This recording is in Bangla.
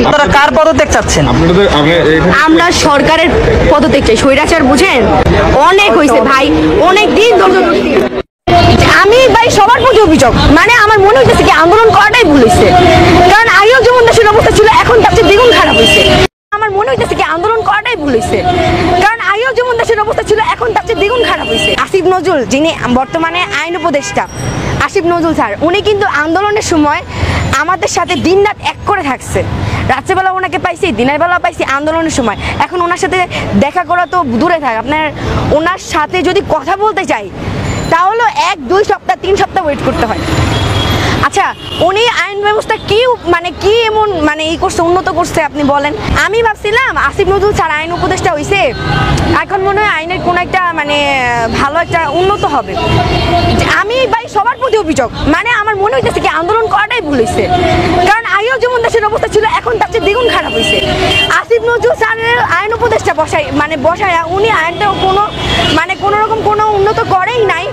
আপনারা কার পদত্যাগ চাচ্ছেন? আমরা সরকারের পদত্যাগ চাই। স্বৈরাচার বুঝেন, অনেক হয়েছে ভাই, অনেক দিন ধরে। আমি ভাই সবার প্রতি অভিযোগ, মানে আমার মনে হইতেছে কি আন্দোলন করাটাই ভুল হয়েছে, কারণ আগেও যেমন দেশের অবস্থা ছিল এখন তার চেয়ে দ্বিগুণ খারাপ হয়েছে। আমার মনে হইতেছে কি আন্দোলন করাটাই ভুল হয়েছে, কারণ আগেও যেমন দেশের অবস্থা ছিল এখন তার চেয়ে দ্বিগুণ খারাপ হয়েছে। আসিফ নজরুল, যিনি বর্তমানে আইন উপদেষ্টা, আসিফ নজরুল স্যার, উনি কিন্তু আন্দোলনের সময় আমাদের সাথে দিনরাত এক করে থাকছে। রাত্রেবেলা ওনাকে পাইছি, দিনের বেলা পাইছি আন্দোলনের সময়। এখন ওনার সাথে দেখা করা তো দূরে থাক, আপনার ওনার সাথে যদি কথা বলতে চাই তাহলে 1-2 সপ্তাহ 3 সপ্তাহ ওয়েট করতে হয়। আচ্ছা, উনি আইন ব্যবস্থা কি এমন এই করছে, উন্নত করছে আপনি বলেন? আমি ভাবছিলাম আসিফ নজরুল স্যার আইন উপদেষ্টা হয়েছে, এখন মনে হয় আইনের কোনো একটা ভালো একটা উন্নত হবে। আমি ভাই সবার প্রতি অভিযোগ, মানে আমার মনে হইতেছে কি আন্দোলন করাটাই ভুল হয়েছে, কারণ আগেও যেমন দেশের অবস্থা ছিল এখন তার চেয়ে দ্বিগুণ খারাপ হয়েছে। আসিফ নজরুল স্যারের আইন উপদেষ্টা বসায়া উনি আইনটা কোনো রকম কোনো উন্নত করেই নাই।